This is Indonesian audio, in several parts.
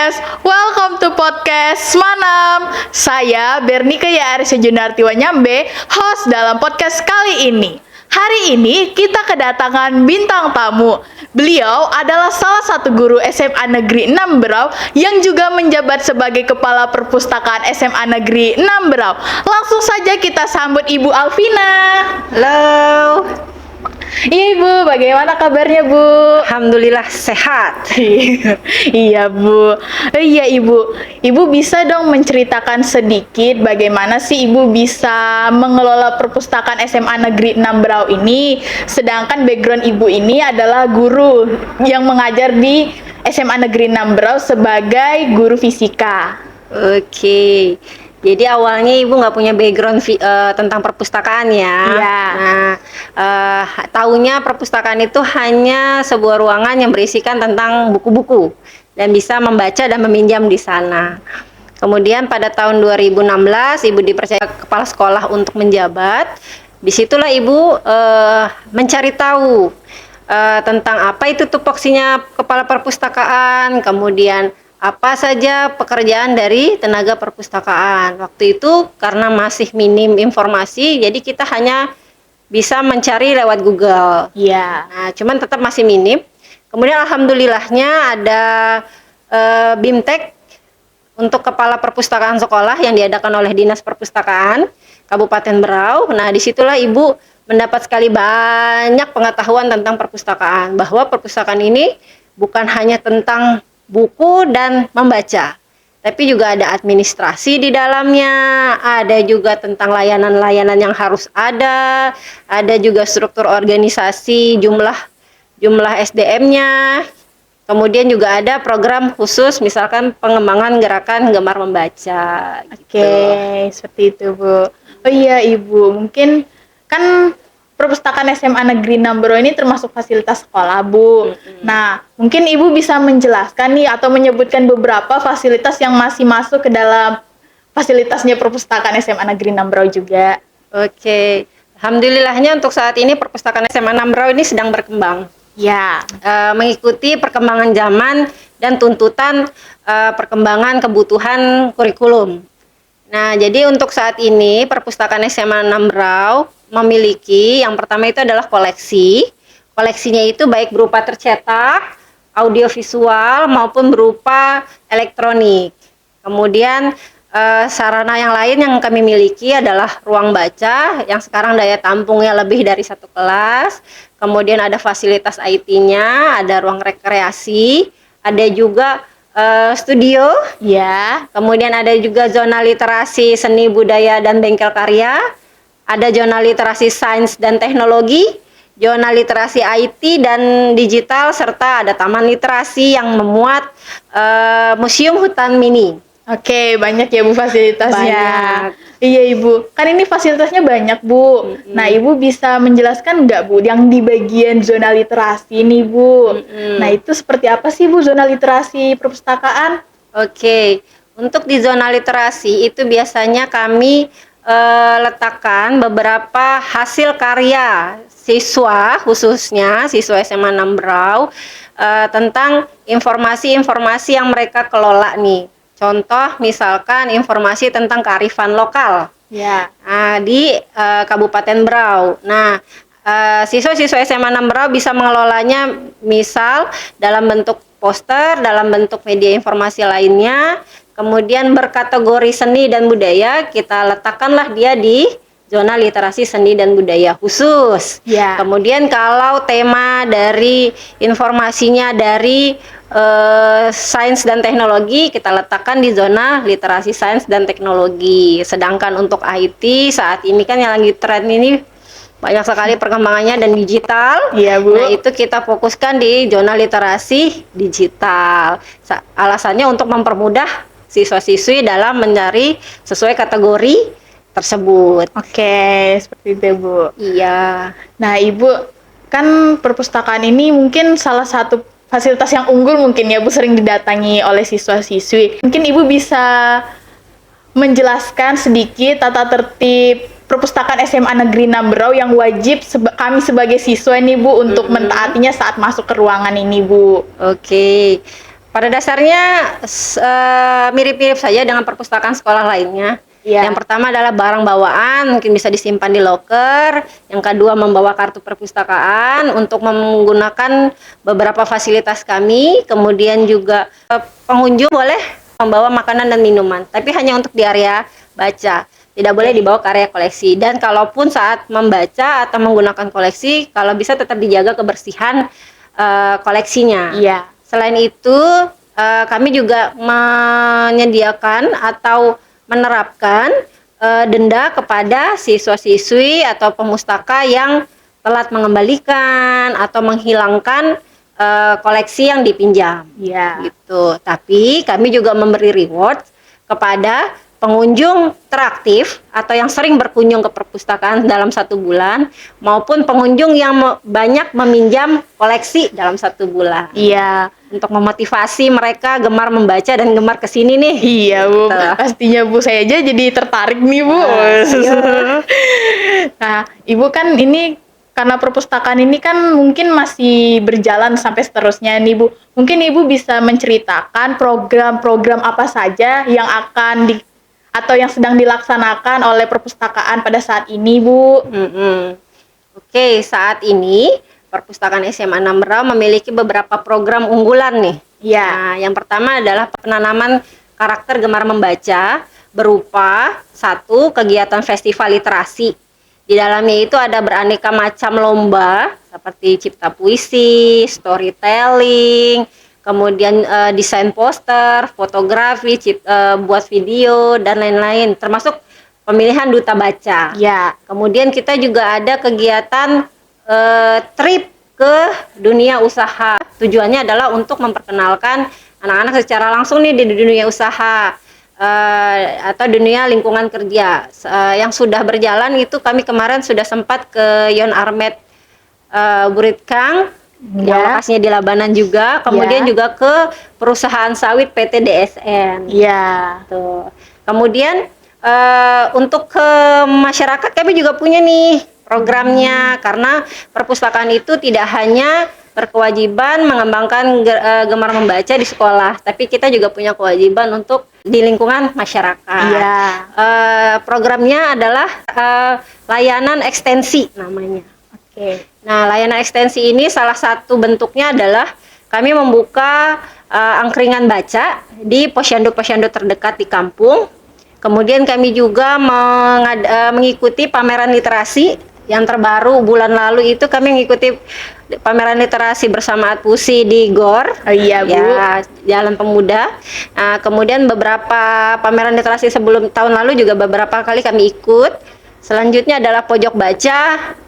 Podcast. Welcome to Podcast Manam. Saya Bernika Yarisya Junarti Wanyambe, host dalam podcast kali ini. Hari ini kita kedatangan bintang tamu. Beliau adalah salah satu guru SMA Negeri 6 Berau yang juga menjabat sebagai Kepala Perpustakaan SMA Negeri 6 Berau. Langsung saja kita sambut Ibu Alvina. Halo. Iya Ibu, bagaimana kabarnya Bu? Alhamdulillah sehat. Iya Bu. Iya Ibu bisa dong menceritakan sedikit bagaimana sih Ibu bisa mengelola perpustakaan SMA Negeri 6 Berau ini, sedangkan background Ibu ini adalah guru yang mengajar di SMA Negeri 6 Berau sebagai guru fisika. Oke. Jadi awalnya Ibu nggak punya background tentang perpustakaan ya. Iya. Nah, taunya perpustakaan itu hanya sebuah ruangan yang berisikan tentang buku-buku dan bisa membaca dan meminjam di sana. Kemudian pada tahun 2016 Ibu dipercaya kepala sekolah untuk menjabat. Disitulah Ibu mencari tahu tentang apa itu tupoksinya kepala perpustakaan, kemudian apa saja pekerjaan dari tenaga perpustakaan. Waktu itu karena masih minim informasi, jadi kita hanya bisa mencari lewat Google. Iya. Nah, cuman tetap masih minim. Kemudian alhamdulillahnya ada BIMTEK untuk kepala perpustakaan sekolah yang diadakan oleh Dinas Perpustakaan Kabupaten Berau. Nah, disitulah Ibu mendapat sekali banyak pengetahuan tentang perpustakaan, bahwa perpustakaan ini bukan hanya tentang buku dan membaca, tapi juga ada administrasi di dalamnya, ada juga tentang layanan-layanan yang harus ada juga struktur organisasi, jumlah SDM-nya, kemudian juga ada program khusus, misalkan pengembangan gerakan gemar membaca. Oke, seperti itu Bu. Oh iya Ibu, mungkin kan perpustakaan SMA Negeri 6 Berau ini termasuk fasilitas sekolah Bu. Nah, mungkin Ibu bisa menjelaskan nih atau menyebutkan beberapa fasilitas yang masih masuk ke dalam fasilitasnya perpustakaan SMA Negeri 6 Berau juga. Oke, alhamdulillahnya untuk saat ini perpustakaan SMA 6 Berau ini sedang berkembang. Ya. Mengikuti perkembangan zaman dan tuntutan perkembangan kebutuhan kurikulum. Nah, jadi untuk saat ini perpustakaan SMA 6 Berau memiliki, yang pertama itu adalah koleksi. Koleksinya itu baik berupa tercetak, audiovisual maupun berupa elektronik. Kemudian sarana yang lain yang kami miliki adalah ruang baca yang sekarang daya tampungnya lebih dari 1 kelas. Kemudian ada fasilitas IT-nya, ada ruang rekreasi, ada juga studio, ya. Kemudian ada juga zona literasi seni budaya dan bengkel karya, ada zona literasi sains dan teknologi, zona literasi IT dan digital, serta ada taman literasi yang memuat museum hutan mini. Oke, banyak ya Bu fasilitasnya. Banyak. Iya Ibu, kan ini fasilitasnya banyak Bu. Nah Ibu bisa menjelaskan nggak Bu yang di bagian zona literasi nih Bu? Nah itu seperti apa sih Bu zona literasi perpustakaan? Oke, untuk di zona literasi itu biasanya kami letakkan beberapa hasil karya siswa, khususnya siswa SMA 6 Berau, tentang informasi-informasi yang mereka kelola nih. Contoh misalkan informasi tentang kearifan lokal, ya. di Kabupaten Berau. Nah, siswa-siswa SMA 6 Berau bisa mengelolanya misal dalam bentuk poster, dalam bentuk media informasi lainnya, kemudian berkategori seni dan budaya, kita letakkanlah dia di zona literasi seni dan budaya khusus. Ya. Kemudian kalau tema dari informasinya dari sains dan teknologi, kita letakkan di zona literasi sains dan teknologi. Sedangkan untuk IT saat ini kan yang lagi tren ini banyak sekali perkembangannya dan digital. Iya Bu. Nah itu kita fokuskan di zona literasi digital. Alasannya untuk mempermudah siswa-siswi dalam mencari sesuai kategori tersebut. Oke, seperti itu Bu. Iya. Nah Ibu, kan perpustakaan ini mungkin salah satu fasilitas yang unggul mungkin ya Bu, sering didatangi oleh siswa-siswi. Mungkin Ibu bisa menjelaskan sedikit tata tertib perpustakaan SMA Negeri 6 Berau yang wajib kami sebagai siswa nih Bu untuk mentaatinya saat masuk ke ruangan ini Bu. Oke. Pada dasarnya mirip-mirip saja dengan perpustakaan sekolah lainnya. Iya. Yang pertama adalah barang bawaan, mungkin bisa disimpan di loker. Yang kedua membawa kartu perpustakaan untuk menggunakan beberapa fasilitas kami. Kemudian juga pengunjung boleh membawa makanan dan minuman, tapi hanya untuk di area baca. Tidak boleh dibawa ke area koleksi. Dan kalaupun saat membaca atau menggunakan koleksi, kalau bisa tetap dijaga kebersihan koleksinya. Iya. Selain itu, kami juga menyediakan atau menerapkan denda kepada siswa-siswi atau pemustaka yang telat mengembalikan atau menghilangkan koleksi yang dipinjam. Iya. Gitu. Tapi kami juga memberi reward kepada pengunjung teraktif atau yang sering berkunjung ke perpustakaan dalam 1 bulan maupun pengunjung yang banyak meminjam koleksi dalam 1 bulan. Iya. Untuk memotivasi mereka gemar membaca dan gemar kesini nih. Iya, Bu. Gitu. Pastinya Bu, saya aja jadi tertarik nih, Bu. Iya. Nah, Ibu kan ini karena perpustakaan ini kan mungkin masih berjalan sampai seterusnya nih, Bu. Mungkin Ibu bisa menceritakan program-program apa saja yang akan atau yang sedang dilaksanakan oleh perpustakaan pada saat ini, Bu. Oke, saat ini Perpustakaan SMA 6 Merau memiliki beberapa program unggulan nih. Iya. Nah, yang pertama adalah penanaman karakter gemar membaca berupa 1. Kegiatan festival literasi. Di dalamnya itu ada beraneka macam lomba seperti cipta puisi, storytelling, kemudian desain poster, fotografi, buat video dan lain-lain, termasuk pemilihan duta baca. Iya. Kemudian kita juga ada kegiatan trip ke dunia usaha. Tujuannya adalah untuk memperkenalkan anak-anak secara langsung nih di dunia usaha atau dunia lingkungan kerja. Yang sudah berjalan itu kami kemarin sudah sempat ke Yon Armet Buritkang, yang lokasinya di Labanan juga. Kemudian juga ke perusahaan sawit PT DSN. Iya. Tuh. Kemudian untuk ke masyarakat kami juga punya nih programnya, karena perpustakaan itu tidak hanya berkewajiban mengembangkan gemar membaca di sekolah, tapi kita juga punya kewajiban untuk di lingkungan masyarakat. Iya. Programnya adalah layanan ekstensi namanya. Oke. Nah, layanan ekstensi ini salah satu bentuknya adalah kami membuka angkringan baca di posyandu-posyandu terdekat di kampung. Kemudian kami juga mengikuti pameran literasi yang terbaru bulan lalu itu kami mengikuti pameran literasi bersama Atpusi di GOR. Oh iya, Bu. Ya, Jalan Pemuda. Nah, kemudian beberapa pameran literasi sebelum tahun lalu juga beberapa kali kami ikut. Selanjutnya adalah pojok baca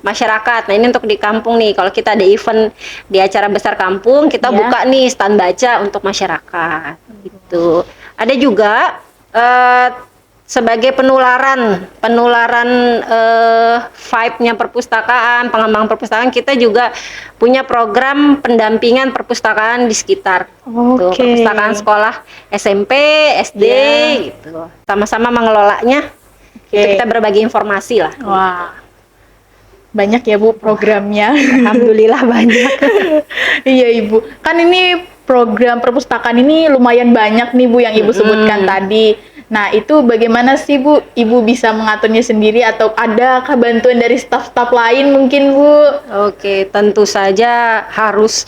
masyarakat. Nah, ini untuk di kampung nih. Kalau kita ada event di acara besar kampung, kita buka nih stand baca untuk masyarakat. Gitu. Ada juga sebagai penularan vibe-nya perpustakaan, pengembangan perpustakaan, kita juga punya program pendampingan perpustakaan di sekitar. Tuh, perpustakaan sekolah SMP, SD, gitu. Sama-sama mengelolanya. Itu kita berbagi informasi lah. Wah. Banyak ya, Bu, programnya. Alhamdulillah banyak. Iya, Ibu. Kan ini program perpustakaan ini lumayan banyak nih, Bu, yang Ibu sebutkan tadi. Nah, itu bagaimana sih, Bu? Ibu bisa mengaturnya sendiri atau ada bantuan dari staf-staf lain mungkin, Bu? Oke, tentu saja harus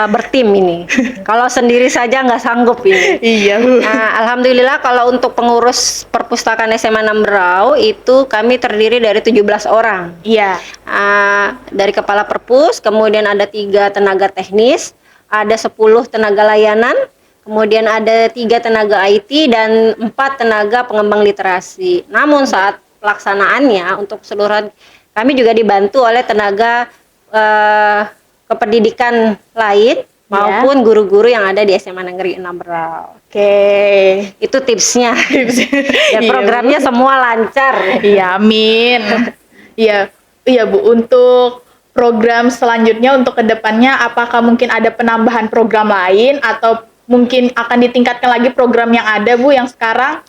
bertim ini. Kalau sendiri saja nggak sanggup ini. Iya, Bu. Nah, alhamdulillah kalau untuk pengurus perpustakaan SMA 6 Berau itu kami terdiri dari 17 orang. Iya. Dari kepala perpus, kemudian ada 3 tenaga teknis, ada 10 tenaga layanan, kemudian ada 3 tenaga IT dan 4 tenaga pengembang literasi. Namun saat pelaksanaannya untuk keseluruhan kami juga dibantu oleh tenaga kependidikan lain maupun guru-guru yang ada di SMA Negeri 6 Berau. Oke. Itu tipsnya. Dan programnya semua lancar. Iya, amin. Iya, iya, Bu. Untuk program selanjutnya untuk kedepannya, apakah mungkin ada penambahan program lain atau mungkin akan ditingkatkan lagi program yang ada, Bu, yang sekarang?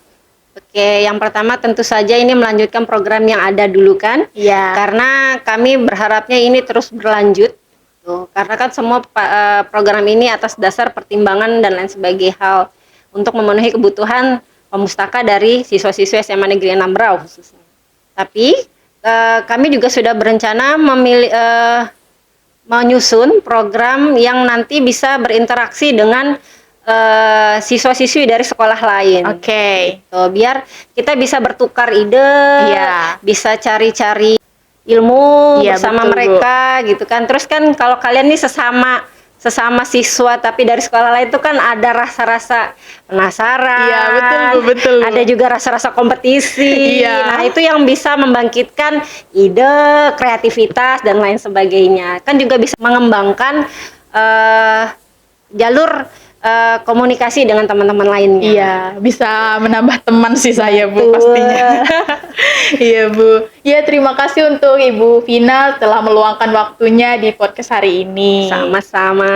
Oke, yang pertama tentu saja ini melanjutkan program yang ada dulu kan. Iya. Karena kami berharapnya ini terus berlanjut. gitu. Karena kan semua program ini atas dasar pertimbangan dan lain sebagainya hal untuk memenuhi kebutuhan pemustaka dari siswa-siswa SMA Negeri 6 Brau khususnya. Tapi kami juga sudah berencana menyusun program yang nanti bisa berinteraksi dengan siswa-siswi dari sekolah lain. Oke. Gitu. Biar kita bisa bertukar ide, Iya. bisa cari-cari ilmu Iya, bersama betul, Bu. mereka gitu kan. Terus kan kalau kalian nih sesama siswa tapi dari sekolah lain itu kan ada rasa-rasa penasaran. Iya, betul, Bu, betul, Bu. Ada juga rasa-rasa kompetisi. Iya. Nah, itu yang bisa membangkitkan ide, kreativitas dan lain sebagainya. Kan juga bisa mengembangkan jalur komunikasi dengan teman-teman lainnya. Iya, bisa menambah teman sih saya, Bu, Betul. pastinya. Iya, Bu. Ya, terima kasih untuk Ibu Vina telah meluangkan waktunya di podcast hari ini. Sama-sama.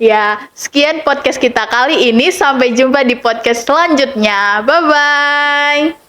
Ya, sekian podcast kita kali ini. Sampai jumpa di podcast selanjutnya. Bye-bye.